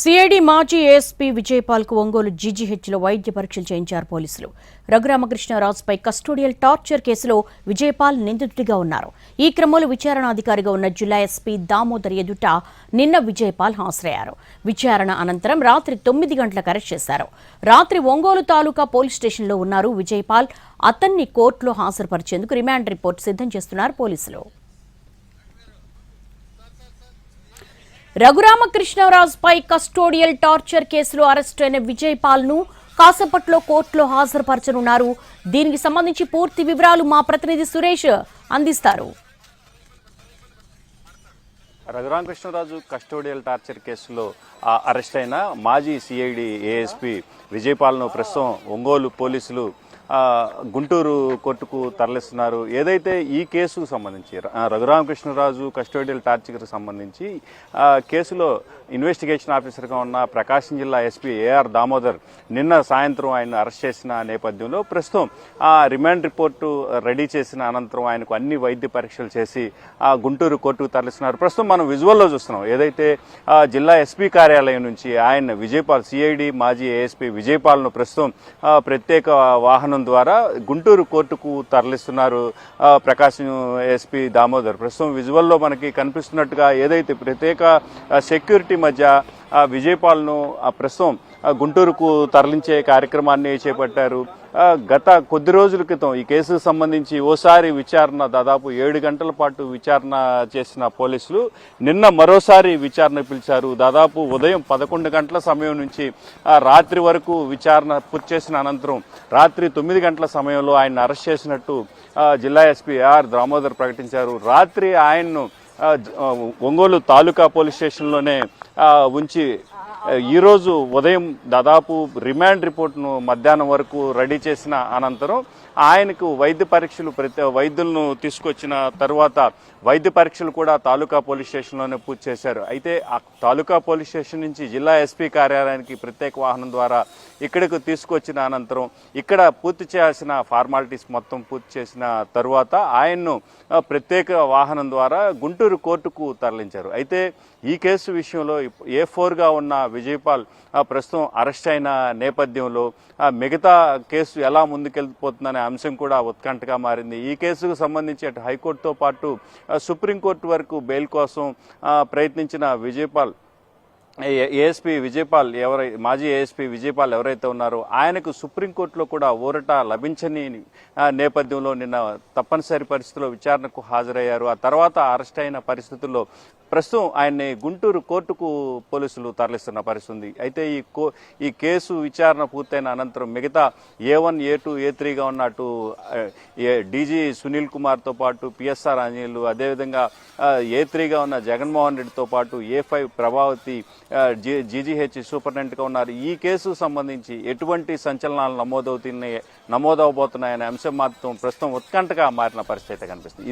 CID మాజీ ASP విజయపాల్కు Ongole జీజీహెచ్లో వైద్య పరీక్షలు చేయించారు పోలీసులు. రఘురామకృష్ణరాజుపై కస్టోడియల్ టార్చర్ కేసులో విజయపాల్ నిందితుడిగా ఉన్నారు. ఈ క్రమంలో విచారణాధికారిగా ఉన్న జిల్లా ఎస్పీ దామోదర్ ఎదుట నిన్న విజయపాల్ హాజరయ్యారు. విచారణ అనంతరం రాత్రి 9 గంటలకు అరెస్ట్ చేశారు. రాత్రి ఒంగోలు తాలూకా పోలీస్ స్టేషన్లో ఉన్నారు విజయపాల్. అతన్ని కోర్టులో హాజరుపరిచేందుకు రిమాండ్ రిపోర్టు సిద్ధం చేస్తున్నారు పోలీసులు. రఘురామకృష్ణరాజుపై కస్టోడియల్ టార్చర్ కేసులో అరెస్టు అయిన విజయపాల్ ను కాసేపట్లో కోర్టులో హాజరుపరచనున్నారు. దీనికి సంబంధించి పూర్తి వివరాలు మా ప్రతినిధి సురేష్ అందిస్తారు. రఘురామకృష్ణరాజు కస్టోడియల్ టార్చర్ కేసులో అరెస్ట్ అయిన మాజీ సిఐడి ఏఎస్పీ విజయపాల్ను ప్రస్తుతం ఒంగోలు పోలీసులు గుంటూరు కోర్టుకు తరలిస్తున్నారు. ఏదైతే ఈ కేసుకు సంబంధించి రఘురామకృష్ణరాజు కస్టోడియల్ టార్చర్కి సంబంధించి కేసులో ఇన్వెస్టిగేషన్ ఆఫీసర్గా ఉన్న ప్రకాశం జిల్లా ఎస్పీ ఏఆర్ దామోదర్ నిన్న సాయంత్రం ఆయన అరెస్ట్ చేసిన నేపథ్యంలో ప్రస్తుతం రిమాండ్ రిపోర్టు రెడీ చేసిన అనంతరం ఆయనకు అన్ని వైద్య పరీక్షలు చేసి గుంటూరు కోర్టుకు తరలిస్తున్నారు. ప్రస్తుతం మనం విజువల్లో చూస్తున్నాం. ఏదైతే జిల్లా ఎస్పీ కార్యాలయం నుంచి ఆయన విజయపాల్ సిఐడి మాజీ ఏఎస్పీ విజయపాల్ను ప్రస్తుతం ప్రత్యేక వాహనం ద్వారా గుంటూరు కోర్టుకు తరలిస్తున్నారు ప్రకాశం ఎస్పీ దామోదర్. ప్రస్తుతం విజువల్లో మనకి కనిపిస్తున్నట్టుగా ఏదైతే ప్రత్యేక సెక్యూరిటీ మధ్య విజయపాల్ను ప్రస్తుతం గుంటూరుకు తరలించే కార్యక్రమాన్ని చేపట్టారు. గత కొద్ది రోజుల క్రితం ఈ కేసుకు సంబంధించి ఓసారి విచారణ దాదాపు 7 గంటల పాటు విచారణ చేసిన పోలీసులు నిన్న మరోసారి విచారణ పిలిచారు. దాదాపు ఉదయం 11 గంటల సమయం నుంచి రాత్రి వరకు విచారణ పూర్తి చేసిన అనంతరం రాత్రి 9 గంటల సమయంలో ఆయన అరెస్ట్ చేసినట్టు జిల్లా ఎస్పీ ఆర్ దామోదర్ ప్రకటించారు. రాత్రి ఆయన్ను ఒంగోలు తాలూకా పోలీస్ స్టేషన్లోనే ఉంచి ఈరోజు ఉదయం దాదాపు రిమాండ్ రిపోర్ట్ను మధ్యాహ్నం వరకు రెడీ చేసిన అనంతరం ఆయనకు వైద్య పరీక్షలు వైద్యులను తీసుకొచ్చిన తర్వాత వైద్య పరీక్షలు కూడా తాలూకా పోలీస్ స్టేషన్లోనే పూర్తి చేశారు. అయితే ఆ తాలూకా పోలీస్ స్టేషన్ నుంచి జిల్లా ఎస్పీ కార్యాలయానికి ప్రత్యేక వాహనం ద్వారా ఇక్కడకు తీసుకొచ్చిన అనంతరం ఇక్కడ పూర్తి చేయాల్సిన ఫార్మాలిటీస్ మొత్తం పూర్తి చేసిన తరువాత ఆయన్ను ప్రత్యేక వాహనం ద్వారా గుంటూరు కోర్టుకు తరలించారు. అయితే ఈ కేసు విషయంలో A4గా ఉన్న విజయపాల్ ప్రస్తుతం అరెస్ట్ అయిన నేపథ్యంలో మిగతా కేసు ఎలా ముందుకెళ్ళిపోతుందనే అంశం కూడా ఉత్కంఠగా మారింది. ఈ కేసుకు సంబంధించి అటు హైకోర్టుతో పాటు సుప్రీంకోర్టు వరకు బెయిల్ కోసం ప్రయత్నించిన విజయపాల్ ఏఎస్పీ విజయపాల్ మాజీ ఏఎస్పీ విజయపాల్ ఎవరైతే ఉన్నారో ఆయనకు సుప్రీంకోర్టులో కూడా ఊరట లభించని నేపథ్యంలో నిన్న తప్పనిసరి పరిస్థితుల్లో విచారణకు హాజరయ్యారు. ఆ తర్వాత అరెస్ట్ అయిన పరిస్థితుల్లో ప్రస్తుతం ఆయన్ని గుంటూరు కోర్టుకు పోలీసులు తరలిస్తున్న పరిస్థితి. అయితే ఈ కేసు విచారణ పూర్తయిన అనంతరం మిగతా A1, A2, A3గా ఉన్నట్టు డీజీ సునీల్ కుమార్తో పాటు పిఎస్ఆర్ ఆంజనేయులు, అదేవిధంగా A3గా ఉన్న జగన్మోహన్ రెడ్డితో పాటు A5 ప్రభావతి జీజీహెచ్ సూపరింటెండెంట్గా ఉన్నారు. ఈ కేసుకు సంబంధించి ఎటువంటి సంచలనాలు నమోదవబోతున్నాయనే అంశం మాత్రం ప్రస్తుతం ఉత్కంఠగా మారిన పరిస్థితి కనిపిస్తుంది.